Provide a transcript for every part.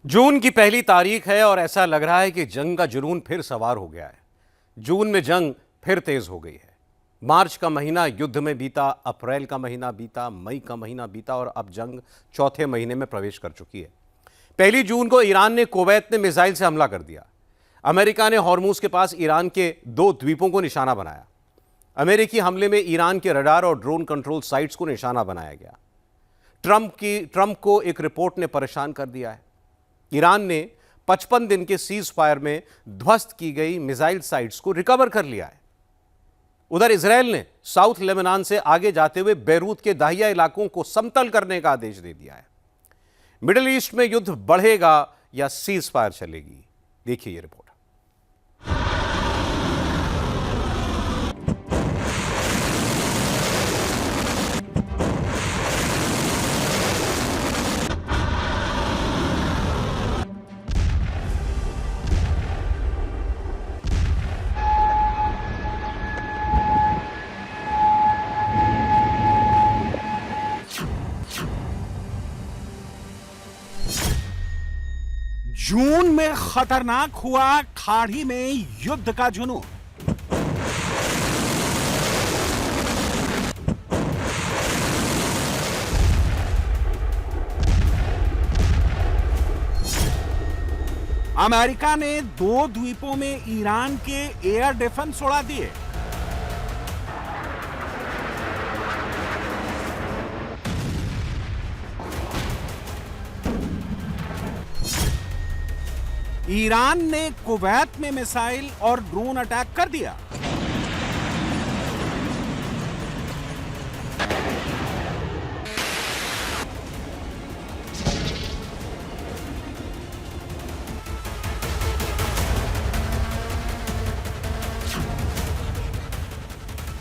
जून की पहली तारीख है और ऐसा लग रहा है कि जंग का जुनून फिर सवार हो गया है। जून में जंग फिर तेज हो गई है। मार्च का महीना युद्ध में बीता, अप्रैल का महीना बीता, मई का महीना बीता और अब जंग चौथे महीने में प्रवेश कर चुकी है। पहली जून को ईरान ने कुवैत में मिसाइल से हमला कर दिया। अमेरिका ने हॉर्मूज के पास ईरान के 2 द्वीपों को निशाना बनाया। अमेरिकी हमले में ईरान के रडार और ड्रोन कंट्रोल साइट्स को निशाना बनाया गया। ट्रंप को एक रिपोर्ट ने परेशान कर दिया है। ईरान ने 55 दिन के सीज फायर में ध्वस्त की गई मिसाइल साइट्स को रिकवर कर लिया है। उधर इजरायल ने साउथ लेबनान से आगे जाते हुए बेरूत के दाहिया इलाकों को समतल करने का आदेश दे दिया है। मिडिल ईस्ट में युद्ध बढ़ेगा या सीज फायर चलेगी, देखिए ये रिपोर्ट। जून में खतरनाक हुआ खाड़ी में युद्ध का जुनून। अमेरिका ने 2 द्वीपों में ईरान के एयर डिफेंस उड़ा दिए। ईरान ने कुवैत में मिसाइल और ड्रोन अटैक कर दिया।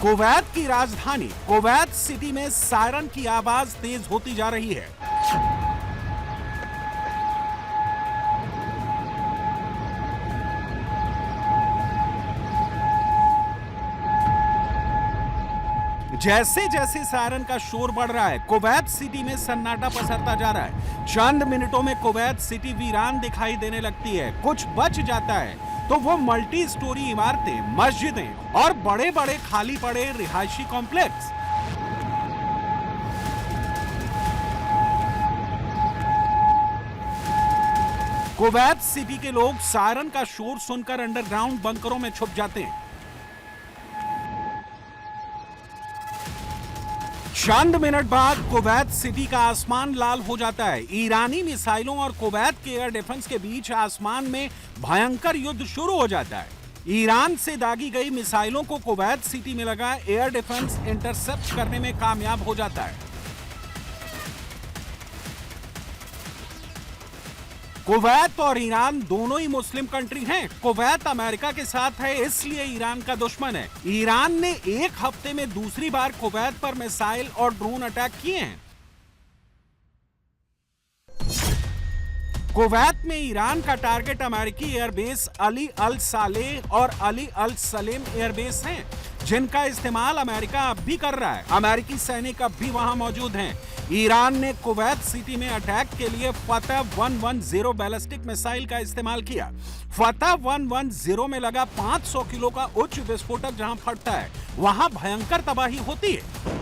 कुवैत की राजधानी कुवैत सिटी में सायरन की आवाज तेज होती जा रही है। जैसे जैसे सायरन का शोर बढ़ रहा है, कुवैत सिटी में सन्नाटा पसरता जा रहा है। चंद मिनटों में कुवैत सिटी वीरान दिखाई देने लगती है। कुछ बच जाता है तो वो मल्टी स्टोरी इमारतें, मस्जिदें और बड़े बड़े खाली पड़े रिहायशी कॉम्प्लेक्स। कुवैत सिटी के लोग सायरन का शोर सुनकर अंडरग्राउंड बंकरों में छुप जाते हैं। चंद मिनट बाद कुवैत सिटी का आसमान लाल हो जाता है। ईरानी मिसाइलों और कुवैत के एयर डिफेंस के बीच आसमान में भयंकर युद्ध शुरू हो जाता है। ईरान से दागी गई मिसाइलों को कुवैत सिटी में लगा एयर डिफेंस इंटरसेप्ट करने में कामयाब हो जाता है। कुवैत और ईरान दोनों ही मुस्लिम कंट्री हैं। कुवैत अमेरिका के साथ है, इसलिए ईरान का दुश्मन है। ईरान ने एक हफ्ते में दूसरी बार कुवैत पर मिसाइल और ड्रोन अटैक किए हैं। कुवैत में ईरान का टारगेट अमेरिकी एयरबेस अली अल सालेह और अली अल सलेम एयरबेस हैं, जिनका इस्तेमाल अमेरिका अब भी कर रहा है। अमेरिकी सैनिक अब भी वहां मौजूद हैं। ईरान ने कुवैत सिटी में अटैक के लिए फतह 110 बैलिस्टिक मिसाइल का इस्तेमाल किया। फतह 110 में लगा 500 किलो का उच्च विस्फोटक जहां फटता है, वहां भयंकर तबाही होती है।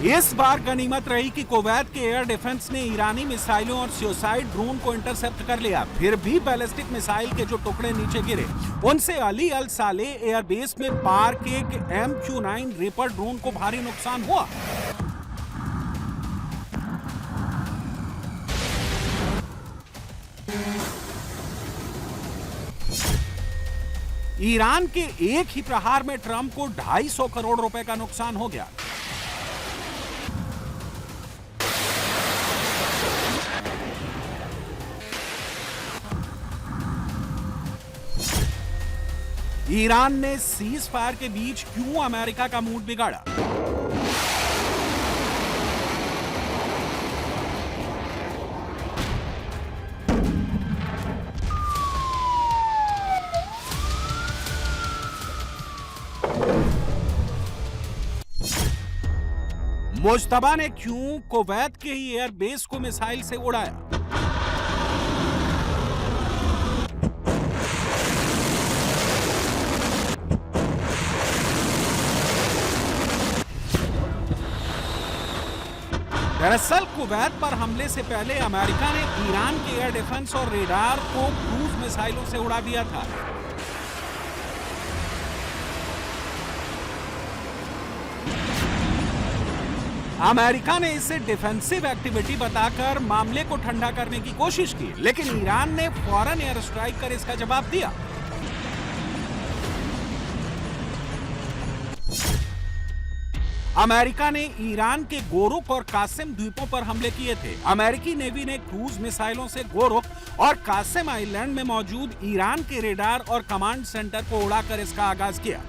इस बार गनीमत रही कि कुवैत के एयर डिफेंस ने ईरानी मिसाइलों और सुसाइड ड्रोन को इंटरसेप्ट कर लिया। फिर भी बैलिस्टिक मिसाइल के जो टुकड़े नीचे गिरे, उनसे अली अल सालेह एयरबेस में पार के MQ-9 रीपर ड्रोन को भारी नुकसान हुआ। ईरान के एक ही प्रहार में ट्रंप को 250 करोड़ रुपए का नुकसान हो गया। ईरान ने सीज फायर के बीच क्यों अमेरिका का मूड बिगाड़ा? मुश्तबा ने क्यों कुवैत के ही एयरबेस को मिसाइल से उड़ाया? दरअसल कुवैत पर हमले से पहले अमेरिका ने ईरान के एयर डिफेंस और रेडार को क्रूज मिसाइलों से उड़ा दिया था। अमेरिका ने इसे डिफेंसिव एक्टिविटी बताकर मामले को ठंडा करने की कोशिश की, लेकिन ईरान ने फौरन एयर स्ट्राइक कर इसका जवाब दिया। अमेरिका ने ईरान के गोरुक और कासिम द्वीपों पर हमले किए थे। अमेरिकी नेवी ने क्रूज मिसाइलों से गोरुक और कासिम आइलैंड में मौजूद ईरान के रेडार और कमांड सेंटर को उड़ाकर इसका आगाज किया।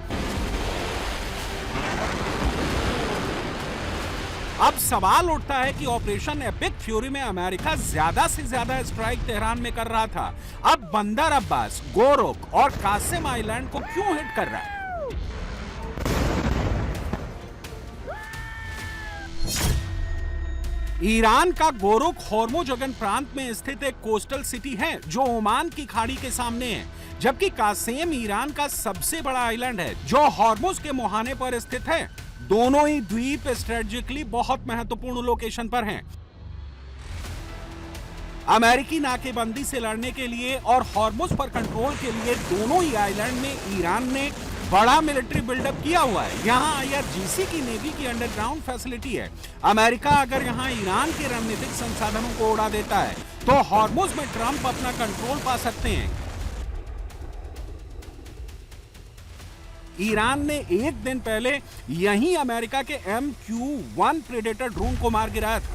अब सवाल उठता है कि ऑपरेशन एपिक फ्यूरी में अमेरिका ज्यादा से ज्यादा स्ट्राइक तेहरान में कर रहा था। अब बंदर अब्बास, गोरुक और कासिम आइलैंड को क्यों हिट कर रहा है? ईरान का गोरुक होर्मुजगन प्रांत में स्थित एक कोस्टल सिटी है जो ओमान की खाड़ी के सामने है, जबकि कासेम ईरान का सबसे बड़ा आइलैंड है जो हॉर्मुज के मुहाने पर स्थित है। दोनों ही द्वीप स्ट्रेटेजिकली बहुत महत्वपूर्ण लोकेशन पर हैं। अमेरिकी नाकेबंदी से लड़ने के लिए और हॉर्मुज पर कंट्रोल के लिए दोनों ही आइलैंड में ईरान ने बड़ा मिलिट्री बिल्डअप किया हुआ है। यहाँ आईआरजीसी की नेवी की अंडरग्राउंड फैसिलिटी है। अमेरिका अगर यहाँ ईरान के रणनीतिक संसाधनों को उड़ा देता है तो हॉर्मुज में ट्रंप अपना कंट्रोल पा सकते हैं। ईरान ने एक दिन पहले यहीं अमेरिका के MQ-1 प्रेडेटर ड्रोन को मार गिराया था।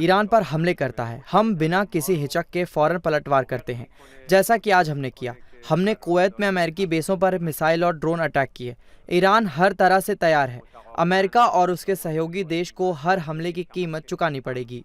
ईरान पर हमले करता है, हम बिना किसी हिचक के फौरन पलटवार करते हैं, जैसा कि आज हमने किया। हमने कुवैत में अमेरिकी बेसों पर मिसाइल और ड्रोन अटैक किए। ईरान हर तरह से तैयार है। अमेरिका और उसके सहयोगी देश को हर हमले की कीमत चुकानी पड़ेगी।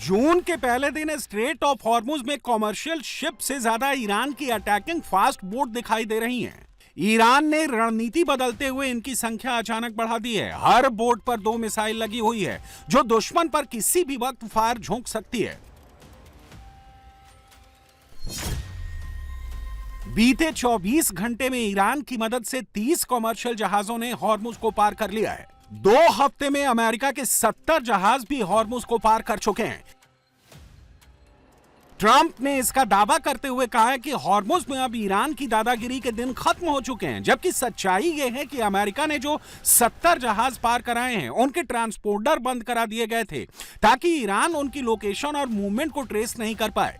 जून के पहले दिन स्ट्रेट ऑफ हॉर्मुज में कॉमर्शियल शिप से ज्यादा ईरान की अटैकिंग फास्ट बोट दिखाई दे रही हैं। ईरान ने रणनीति बदलते हुए इनकी संख्या अचानक बढ़ा दी है। हर बोट पर 2 मिसाइल लगी हुई है जो दुश्मन पर किसी भी वक्त फायर झोंक सकती है। बीते 24 घंटे में ईरान की मदद से 30 कॉमर्शियल जहाजों ने हॉर्मुज को पार कर लिया है। 2 हफ्ते में अमेरिका के 70 जहाज भी हॉर्मुज को पार कर चुके हैं। ट्रंप ने इसका दावा करते हुए कहा है कि हॉर्मुज में अब ईरान की दादागिरी के दिन खत्म हो चुके हैं, जबकि सच्चाई यह है कि अमेरिका ने जो 70 जहाज पार कराए हैं उनके ट्रांसपोर्टर बंद करा दिए गए थे ताकि ईरान उनकी लोकेशन और मूवमेंट को ट्रेस नहीं कर पाए।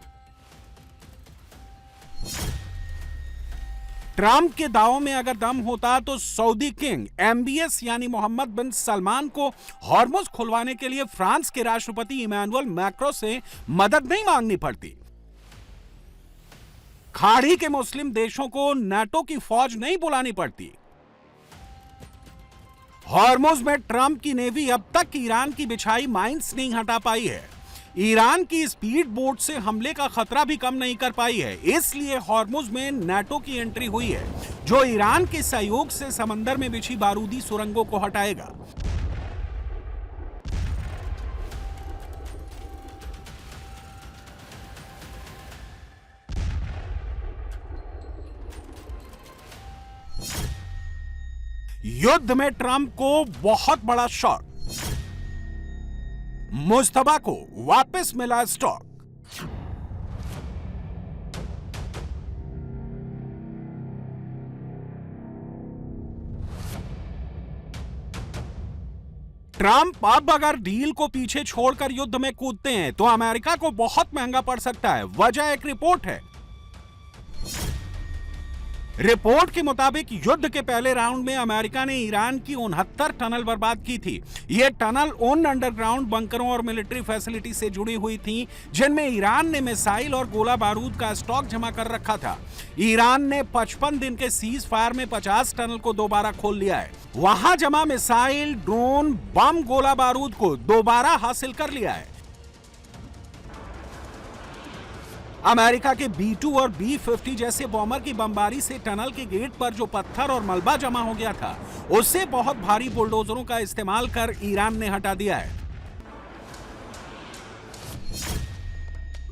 ट्रंप के दावों में अगर दम होता तो सऊदी किंग MBS यानी मोहम्मद बिन सलमान को हॉर्मुज खुलवाने के लिए फ्रांस के राष्ट्रपति इमैनुअल मैक्रों से मदद नहीं मांगनी पड़ती। खाड़ी के मुस्लिम देशों को नाटो की फौज नहीं बुलानी पड़ती। हॉर्मुज में ट्रंप की नेवी अब तक ईरान की बिछाई माइंस नहीं हटा पाई है। ईरान की स्पीड बोट से हमले का खतरा भी कम नहीं कर पाई है। इसलिए हॉर्मुज में नाटो की एंट्री हुई है जो ईरान के सहयोग से समंदर में बिछी बारूदी सुरंगों को हटाएगा। युद्ध में ट्रंप को बहुत बड़ा शॉक, मुस्तबा को वापस मिला स्टॉक। ट्रंप अब अगर डील को पीछे छोड़कर युद्ध में कूदते हैं तो अमेरिका को बहुत महंगा पड़ सकता है। वजह एक रिपोर्ट है। रिपोर्ट के मुताबिक युद्ध के पहले राउंड में अमेरिका ने ईरान की 69 टनल बर्बाद की थी। ये टनल उन अंडरग्राउंड बंकरों और मिलिट्री फैसिलिटी से जुड़ी हुई थी जिनमें ईरान ने मिसाइल और गोला बारूद का स्टॉक जमा कर रखा था। ईरान ने 55 दिन के सीज फायर में 50 टनल को दोबारा खोल लिया है। वहां जमा मिसाइल, ड्रोन, बम, गोला बारूद को दोबारा हासिल कर लिया है। अमेरिका के B-2 और B-50 जैसे बॉम्बर की बमबारी से टनल के गेट पर जो पत्थर और मलबा जमा हो गया था, उससे बहुत भारी बुलडोजरों का इस्तेमाल कर ईरान ने हटा दिया है।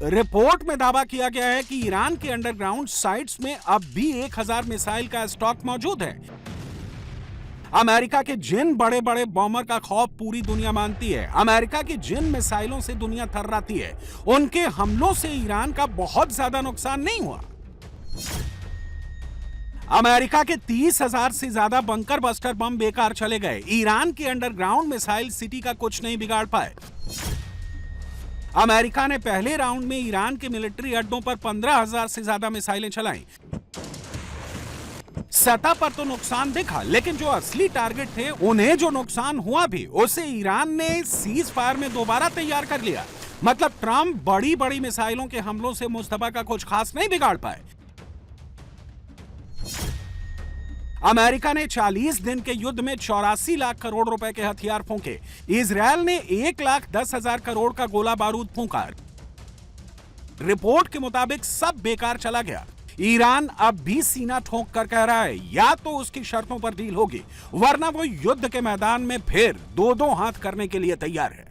रिपोर्ट में दावा किया गया है कि ईरान के अंडरग्राउंड साइट्स में अब भी 1000 मिसाइल का स्टॉक मौजूद है। अमेरिका के जिन बड़े बड़े बॉम्बर का खौफ पूरी दुनिया मानती है, अमेरिका की जिन मिसाइलों से दुनिया थर्राती है, उनके हमलों से ईरान का बहुत ज्यादा नुकसान नहीं हुआ। अमेरिका के 30,000 से ज्यादा बंकर बस्टर बम बेकार चले गए। ईरान की अंडरग्राउंड मिसाइल सिटी का कुछ नहीं बिगाड़ पाए। अमेरिका ने पहले राउंड में ईरान के मिलिट्री अड्डों पर 15,000 से ज्यादा मिसाइलें चलाई। सतह पर तो नुकसान दिखा, लेकिन जो असली टारगेट थे, उन्हें जो नुकसान हुआ भी, उसे ईरान ने सीज फायर में दोबारा तैयार कर लिया। मतलब ट्रंप बड़ी बड़ी मिसाइलों के हमलों से मुस्तफा का कुछ खास नहीं बिगाड़ पाए। अमेरिका ने 40 दिन के युद्ध में 84 लाख करोड़ रुपए के हथियार फूंके। इजरायल ने 1,10,000 करोड़ का गोला बारूद फूंका। रिपोर्ट के मुताबिक सब बेकार चला गया। ईरान अब भी सीना ठोक कर कह रहा है, या तो उसकी शर्तों पर डील होगी, वरना वो युद्ध के मैदान में फिर दो हाथ करने के लिए तैयार है।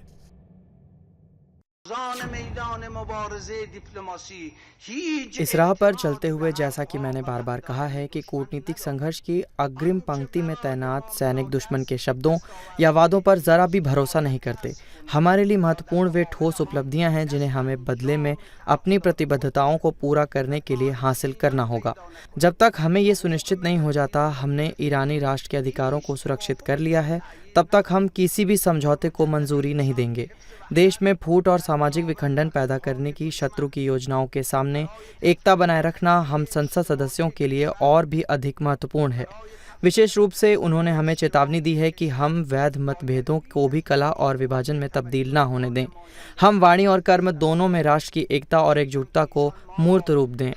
इस राह पर चलते हुए जैसा कि मैंने बार बार कहा है कि कूटनीतिक संघर्ष की अग्रिम पंक्ति में तैनात सैनिक दुश्मन के शब्दों या वादों पर जरा भी भरोसा नहीं करते। हमारे लिए महत्वपूर्ण वे ठोस उपलब्धियां हैं जिन्हें हमें बदले में अपनी प्रतिबद्धताओं को पूरा करने के लिए हासिल करना होगा। जब तक हमें ये सुनिश्चित नहीं हो जाता हमने ईरानी राष्ट्र के अधिकारों को सुरक्षित कर लिया है, तब तक हम किसी भी समझौते को मंजूरी नहीं देंगे। देश में फूट और सामाजिक विखंडन पैदा करने की शत्रु की योजनाओं के सामने एकता बनाए रखना हम संसद सदस्यों के लिए और भी अधिक महत्वपूर्ण है। विशेष रूप से उन्होंने हमें चेतावनी दी है कि हम वैध मतभेदों को भी कला और विभाजन में तब्दील ना होने दें। हम वाणी और कर्म दोनों में राष्ट्र की एकता और एकजुटता को मूर्त रूप दें।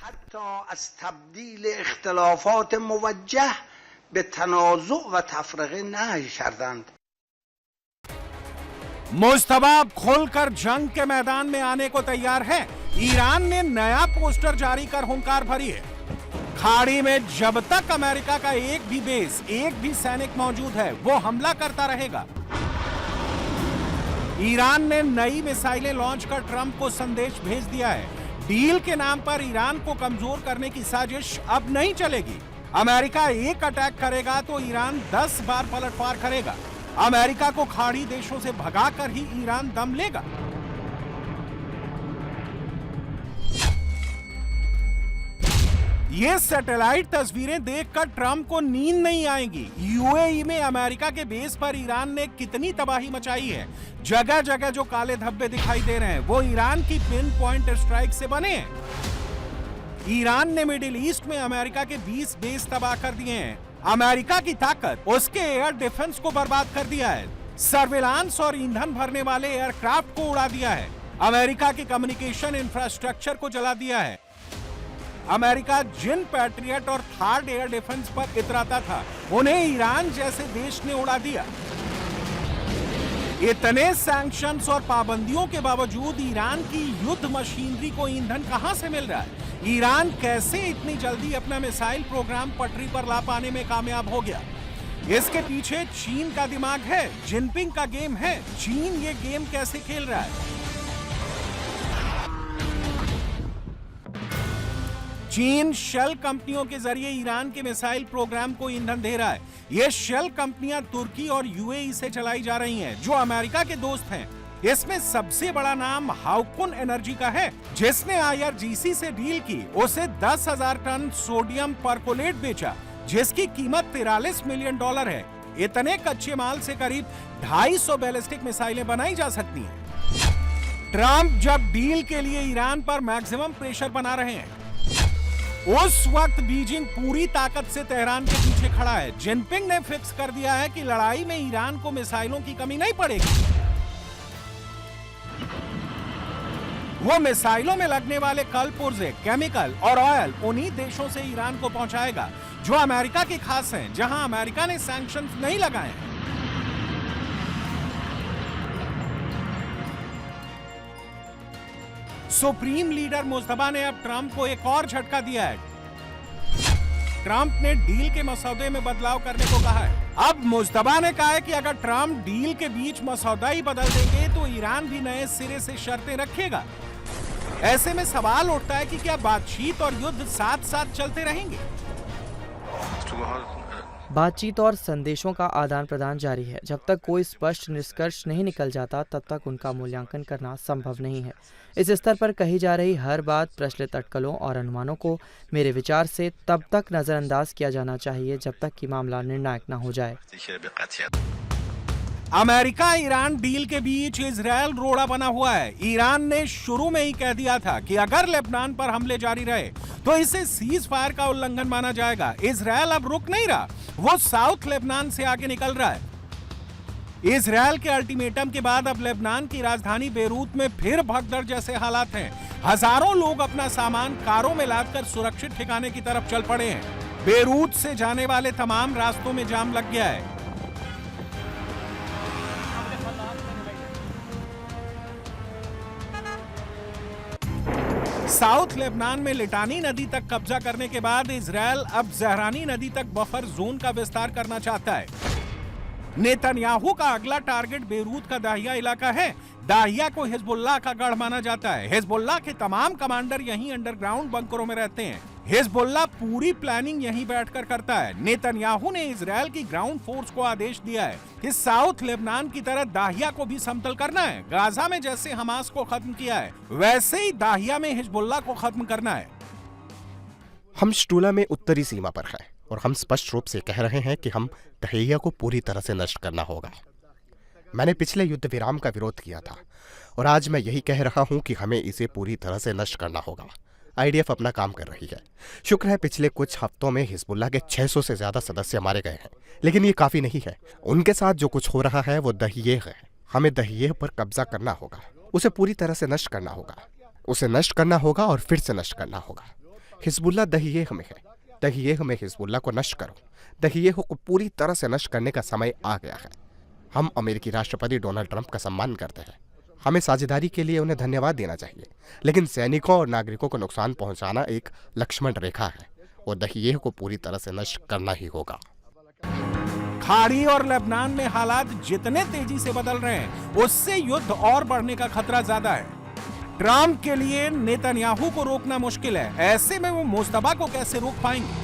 मुस्तफा अब खुलकर जंग के मैदान में आने को तैयार है। ईरान ने नया पोस्टर जारी कर हुंकार भरी है। खाड़ी में जब तक अमेरिका का एक भी बेस, एक भी सैनिक मौजूद है, वो हमला करता रहेगा। ईरान ने नई मिसाइलें लॉन्च कर ट्रंप को संदेश भेज दिया है। डील के नाम पर ईरान को कमजोर करने की साजिश अब नहीं चलेगी। अमेरिका एक अटैक करेगा तो ईरान 10 बार पलटवार करेगा। अमेरिका को खाड़ी देशों से भगाकर ही ईरान दम लेगा। ये सैटेलाइट तस्वीरें देखकर ट्रंप को नींद नहीं आएगी। यूएई में अमेरिका के बेस पर ईरान ने कितनी तबाही मचाई है। जगह जगह जो काले धब्बे दिखाई दे रहे हैं, वो ईरान की पिन पॉइंट स्ट्राइक से बने हैं। ईरान ने मिडिल ईस्ट में अमेरिका के 20 बेस तबाह कर दिए हैं। अमेरिका की ताकत उसके एयर डिफेंस को बर्बाद कर दिया है। सर्विलांस और ईंधन भरने वाले एयरक्राफ्ट को उड़ा दिया है। अमेरिका के कम्युनिकेशन इंफ्रास्ट्रक्चर को जला दिया है। अमेरिका जिन पैट्रियट और थर्ड एयर डिफेंस पर इतराता था, उन्हें ईरान जैसे देश ने उड़ा दिया। इतने सैंक्शंस और पाबंदियों के बावजूद ईरान की युद्ध मशीनरी को ईंधन कहां से मिल रहा है? ईरान कैसे इतनी जल्दी अपना मिसाइल प्रोग्राम पटरी पर ला पाने में कामयाब हो गया? इसके पीछे चीन का दिमाग है, जिनपिंग का गेम है। चीन ये गेम कैसे खेल रहा है? चीन शेल कंपनियों के जरिए ईरान के मिसाइल प्रोग्राम को ईंधन दे रहा है। ये शेल कंपनियां तुर्की और यूएई से चलाई जा रही हैं, जो अमेरिका के दोस्त हैं। इसमें सबसे बड़ा नाम हाउकुन एनर्जी का है, जिसने आईआरजीसी से डील की। उसे 10,000 टन सोडियम परकोलेट बेचा, जिसकी कीमत $43 मिलियन है। इतने कच्चे माल से करीब 250 बैलिस्टिक मिसाइलें बनाई जा सकती हैं। ट्रंप जब डील के लिए ईरान पर मैक्सिमम प्रेशर बना रहे हैं, उस वक्त बीजिंग पूरी ताकत से तेहरान के पीछे खड़ा है। जिनपिंग ने फिक्स कर दिया है कि लड़ाई में ईरान को मिसाइलों की कमी नहीं पड़ेगी। वो मिसाइलों में लगने वाले कल पुर्जे, केमिकल और ऑयल उन्हीं देशों से ईरान को पहुंचाएगा जो अमेरिका के खास हैं, जहां अमेरिका ने सैंक्शंस नहीं लगाए हैं। सुप्रीम लीडर मुस्तफा ने अब ट्रंप को एक और झटका दिया है। ट्रंप ने डील के मसौदे में बदलाव करने को कहा है। अब मुस्तफा ने कहा है कि अगर ट्रंप डील के बीच मसौदा ही बदल देंगे तो ईरान भी नए सिरे से शर्तें रखेगा। ऐसे में सवाल उठता है कि क्या बातचीत और युद्ध साथ साथ चलते रहेंगे? बातचीत और संदेशों का आदान प्रदान जारी है। जब तक कोई स्पष्ट निष्कर्ष नहीं निकल जाता तब तक उनका मूल्यांकन करना संभव नहीं है। इस स्तर पर कही जा रही हर बात, प्रचलित अटकलों और अनुमानों को मेरे विचार से तब तक नजरअंदाज किया जाना चाहिए जब तक कि मामला निर्णायक न हो जाए। अमेरिका ईरान डील के बीच इजराइल रोड़ा बना हुआ है। ईरान ने शुरू में ही कह दिया था कि अगर लेबनान पर हमले जारी रहे तो इसे सीज फायर का उल्लंघन माना जाएगा। इजराइल अब रुक नहीं रहा, वो साउथ लेबनान से आगे निकल रहा है। इजराइल के अल्टीमेटम के बाद अब लेबनान की राजधानी बेरूत में फिर भगदड़ जैसे हालात हैं। हजारों लोग अपना सामान कारों में लादकर सुरक्षित ठिकाने की तरफ चल पड़े हैं। बेरूत से जाने वाले तमाम रास्तों में जाम लग गया है। साउथ लेबनान में लिटानी नदी तक कब्जा करने के बाद इजराइल अब जहरानी नदी तक बफर जोन का विस्तार करना चाहता है। नेतन्याहू का अगला टारगेट बेरूत का दाहिया इलाका है। दाहिया को हिजबुल्लाह का गढ़ माना जाता है। हिजबुल्लाह के तमाम कमांडर यहीं अंडरग्राउंड बंकरों में रहते हैं। हिजबुल्लाह पूरी प्लानिंग यहीं बैठकर करता है। नेतन्याहू ने इजराइल की ग्राउंड फोर्स को आदेश दिया है कि साउथ लेबनान की तरह दाहिया को भी समतल करना है। गाजा में जैसे हमास को खत्म किया है वैसे ही दाहिया में हिजबुल्लाह को खत्म करना है। हम शटूला में उत्तरी सीमा पर हैं और हम स्पष्ट रूप से कह रहे हैं कि हम दाहिया को पूरी तरह से नष्ट करना होगा। मैंने पिछले युद्ध विराम का विरोध किया था और आज मैं यही कह रहा हूं कि हमें इसे पूरी तरह से नष्ट करना होगा। आईडीएफ अपना काम कर रही है। शुक्र है पिछले कुछ हफ्तों में हिजबुल्लाह के 600 से ज्यादा सदस्य मारे गए हैं, लेकिन ये काफी नहीं है। उनके साथ जो कुछ हो रहा है वो दहियेह है। हमें दहियेह पर कब्जा करना होगा, उसे पूरी तरह से नष्ट करना होगा, उसे नष्ट करना होगा और फिर से नष्ट करना होगा। हिजबुल्लाह दहियेह में है, दहियेह में हिजबुल्लाह को नष्ट करो। दहियेह को पूरी तरह से नष्ट करने का समय आ गया है। हम अमेरिकी राष्ट्रपति डोनाल्ड ट्रंप का सम्मान करते हैं। हमें साझेदारी के लिए उन्हें धन्यवाद देना चाहिए, लेकिन सैनिकों और नागरिकों को नुकसान पहुंचाना एक लक्ष्मण रेखा है और दहियेह को पूरी तरह से नष्ट करना ही होगा। खाड़ी और लेबनान में हालात जितने तेजी से बदल रहे हैं उससे युद्ध और बढ़ने का खतरा ज्यादा है। ट्रंप के लिए नेतन्याहू को रोकना मुश्किल है। ऐसे में वो मुस्तफा को कैसे रोक पाएंगे?